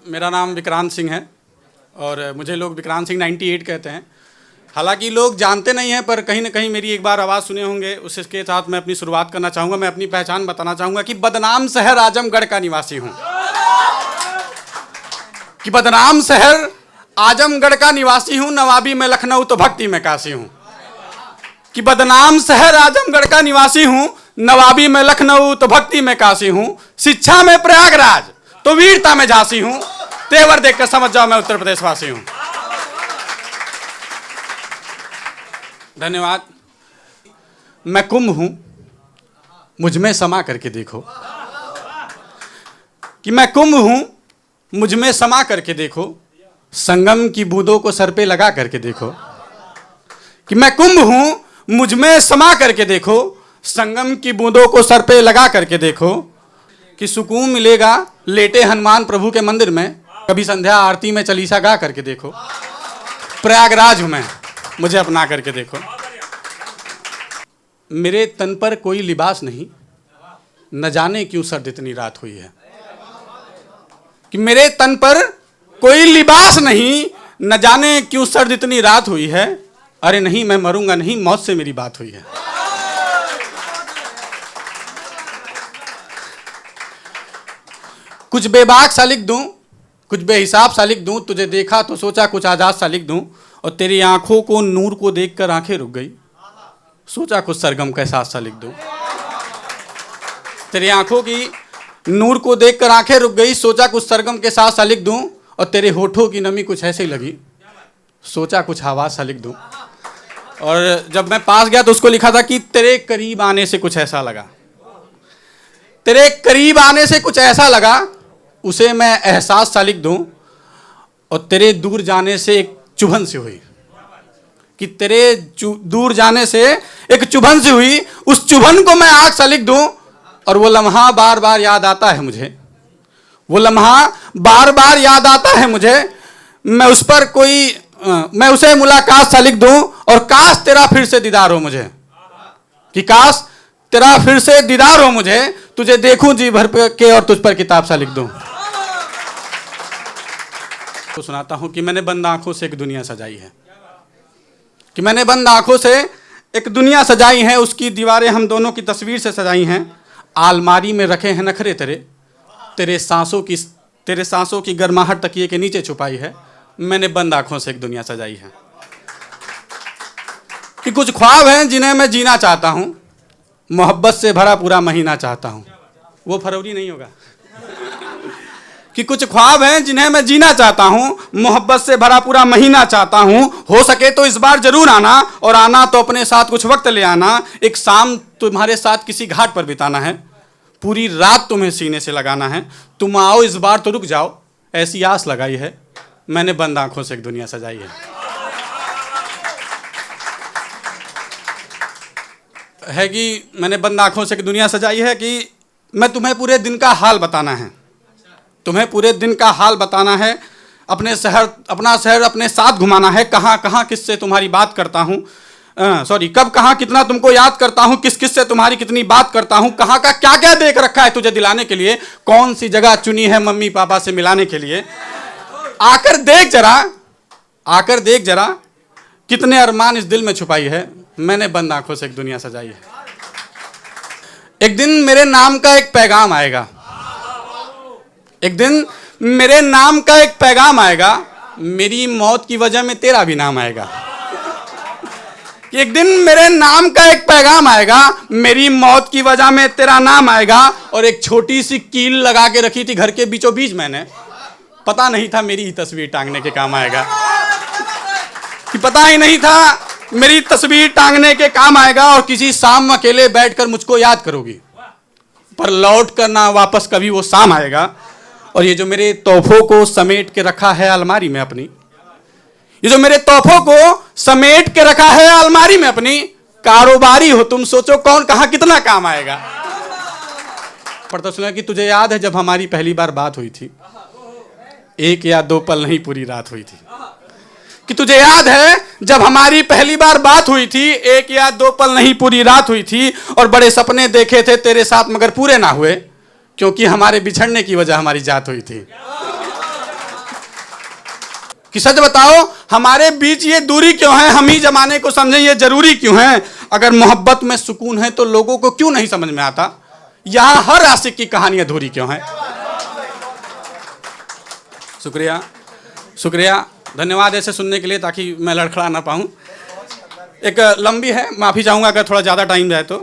मेरा नाम विक्रांत सिंह है और मुझे लोग विक्रांत सिंह 98 कहते हैं। हालांकि लोग जानते नहीं हैं, पर कहीं ना कहीं मेरी एक बार आवाज़ सुने होंगे। उसके साथ मैं अपनी शुरुआत करना चाहूँगा। मैं अपनी पहचान बताना चाहूँगा कि बदनाम शहर आजमगढ़ का निवासी हूँ। कि बदनाम शहर आजमगढ़ का निवासी हूँ, नवाबी में लखनऊ तो भक्ति में काशी हूँ। कि बदनाम शहर आजमगढ़ का निवासी हूँ, नवाबी में लखनऊ तो भक्ति में काशी हूँ। शिक्षा में प्रयागराज तो वीरता में झांसी हूँ। तेवर देखकर समझ जाओ मैं उत्तर प्रदेश वासी हूँ। धन्यवाद। मैं कुंभ हूँ, मुझ में समा करके देखो। कि मैं कुंभ हूँ, मुझ में समा करके देखो। संगम की बूंदों को सर पे लगा करके देखो। कि मैं कुंभ हूँ, मुझ में समा करके देखो। संगम की बूंदों को सर पे लगा करके देखो। कि सुकून मिलेगा लेटे हनुमान प्रभु के मंदिर में। कभी संध्या आरती में चालीसा गा करके देखो। प्रयागराज हूं मैं, मुझे अपना करके देखो। मेरे तन पर कोई लिबास नहीं, न जाने क्यों सर्द इतनी रात हुई है। कि मेरे तन पर कोई लिबास नहीं, न जाने क्यों सर्द इतनी रात हुई है। अरे नहीं, मैं मरूंगा नहीं, मौत से मेरी बात हुई है। कुछ बेबाक सा लिख दूं, कुछ बेहिसाब सा लिख दूं। तुझे देखा तो सोचा कुछ आजाद सा लिख दूं। और तेरी आंखों को नूर को देखकर आंखें रुक गई, सोचा कुछ सरगम का एहसास सा लिख दूं। तेरी आंखों की नूर को देखकर आंखें रुक गई, सोचा कुछ सरगम के साथ सा लिख दूं। और तेरे होठों की नमी कुछ ऐसे ही लगी, सोचा कुछ आवाज सा लिख दूं। और जब मैं पास गया तो उसको लिखा था कि तेरे करीब आने से कुछ ऐसा लगा। तेरे करीब आने से कुछ ऐसा लगा, उसे मैं एहसास सा लिख दूं। और तेरे दूर जाने से एक चुभन सी हुई। कि तेरे दूर जाने से एक चुभन सी हुई, उस चुभन को मैं आग सा लिख दूं। और वो लम्हा बार बार याद आता है मुझे, वो लम्हा बार बार याद आता है मुझे। मैं उसे मुलाकात सा लिख दूं। और काश तेरा फिर से दीदार हो मुझे। कि काश तेरा फिर से दीदार हो मुझे, तुझे देखूं जी भर के और तुझ पर किताब सा लिख दूं। तो सुनाता हूं कि मैंने बंद आंखों से एक दुनिया सजाई है। कि मैंने बंद आंखों से एक दुनिया सजाई है, उसकी दीवारें हम दोनों की तस्वीर से सजाई हैं। आलमारी में रखे हैं नखरे तेरे, तेरे सांसों की गर्माहट तकिए के नीचे छुपाई है। मैंने बंद आंखों से एक दुनिया सजाई है। कि कुछ ख्वाब हैं जिन्हें मैं जीना चाहता हूं, मोहब्बत से भरा पूरा महीना चाहता हूं। वो फरवरी नहीं होगा। कि कुछ ख्वाब हैं जिन्हें मैं जीना चाहता हूं, मोहब्बत से भरा पूरा महीना चाहता हूं। हो सके तो इस बार जरूर आना, और आना तो अपने साथ कुछ वक्त ले आना। एक शाम तुम्हारे साथ किसी घाट पर बिताना है, पूरी रात तुम्हें सीने से लगाना है। तुम आओ इस बार तो रुक जाओ, ऐसी आस लगाई है। मैंने बंद आंखों से एक दुनिया सजाई है कि मैंने बंद आंखों से एक दुनिया सजाई है। कि मैं तुम्हें पूरे दिन का हाल बताना है, तुम्हें पूरे दिन का हाल बताना है। अपना शहर अपने साथ घुमाना है। कहाँ कहाँ किससे तुम्हारी बात करता हूँ, कब कहाँ कितना तुमको याद करता हूँ, किस किस से तुम्हारी कितनी बात करता हूँ। कहाँ का क्या क्या देख रखा है तुझे दिलाने के लिए, कौन सी जगह चुनी है मम्मी पापा से मिलाने के लिए। आकर देख जरा कितने अरमान इस दिल में छुपाई है। मैंने बंद आंखों से एक दुनिया सजाई है। एक दिन मेरे नाम का एक पैगाम आएगा, एक दिन मेरे नाम का एक पैगाम आएगा। मेरी मौत की वजह में तेरा भी नाम आएगा। एक दिन मेरे नाम का एक पैगाम आएगा, मेरी मौत की वजह में तेरा नाम आएगा। और एक छोटी सी कील लगा के रखी थी घर के बीचों बीच मैंने, पता नहीं था मेरी ही तस्वीर टांगने के काम आएगा। कि पता ही नहीं था मेरी तस्वीर टांगने के काम आएगा। और किसी शाम अकेले बैठकर मुझको याद करोगी, पर लौट कर ना वापस कभी वो शाम आएगा। और ये जो मेरे तोहफों को समेट के रखा है अलमारी में अपनी, ये जो मेरे तोहफों को समेट के रखा है अलमारी में अपनी, कारोबारी हो तुम, सोचो कौन कहां कितना काम आएगा। पढ़ता सुना कि तुझे याद है जब हमारी पहली बार बात हुई थी, एक या दो पल नहीं पूरी रात हुई थी। कि तुझे याद है जब हमारी पहली बार बात हुई थी, एक या दो पल नहीं पूरी रात हुई थी। और बड़े सपने देखे थे तेरे साथ मगर पूरे ना हुए, क्योंकि हमारे बिछड़ने की वजह हमारी जात हुई थी। कि सच बताओ हमारे बीच ये दूरी क्यों है, हम ही जमाने को समझें ये जरूरी क्यों है। अगर मोहब्बत में सुकून है तो लोगों को क्यों नहीं समझ में आता, यहां हर आशिक की कहानी अधूरी क्यों है। शुक्रिया, शुक्रिया, धन्यवाद ऐसे सुनने के लिए, ताकि मैं लड़खड़ा ना पाऊँ। एक लंबी है, माफ़ी चाहूँगा अगर थोड़ा ज़्यादा टाइम जाए तो।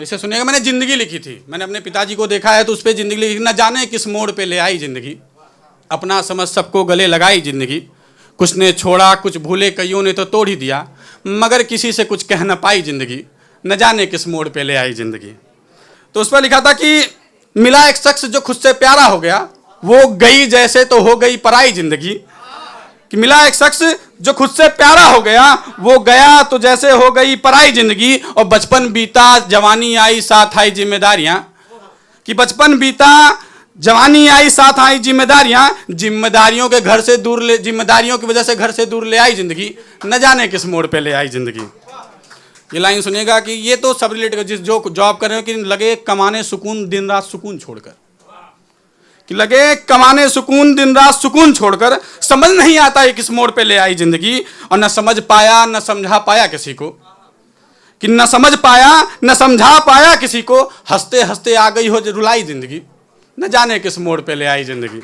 इसे सुनिएगा। मैंने ज़िंदगी लिखी थी, मैंने अपने पिताजी को देखा है तो उस पर ज़िंदगी लिखी। न जाने किस मोड़ पे ले आई ज़िंदगी, अपना समझ सबको गले लगाई ज़िंदगी। कुछ ने छोड़ा कुछ भूले, कईयों ने तो तोड़ ही दिया, मगर किसी से कुछ कह न पाई ज़िंदगी। न जाने किस मोड़ पे ले आई ज़िंदगी। तो उस पर लिखा था कि मिला एक शख्स जो खुद से प्यारा हो गया, वो गई जैसे तो हो गई पराई ज़िंदगी। कि मिला एक शख्स जो खुद से प्यारा हो गया, वो गया तो जैसे हो गई पराई जिंदगी। और बचपन बीता जवानी आई साथ आई जिम्मेदारियां। कि बचपन बीता जवानी आई साथ आई जिम्मेदारियां, जिम्मेदारियों के घर से दूर ले, जिम्मेदारियों की वजह से घर से दूर ले आई जिंदगी। न जाने किस मोड़ पे ले आई जिंदगी। ये लाइन सुनिएगा कि ये तो सब रिलेटेड, जिस जो जॉब कर रहे हो कि लगे कमाने सुकून दिन रात सुकून छोड़कर, कि लगे कमाने सुकून दिन रात सुकून छोड़कर, समझ नहीं आता है किस मोड़ पे ले आई जिंदगी। और न समझ पाया न समझा पाया किसी को, कि न समझ पाया न समझा पाया किसी को। हंसते हंसते आ गई हो रुलाई जिंदगी, न जाने किस मोड़ पे ले आई जिंदगी।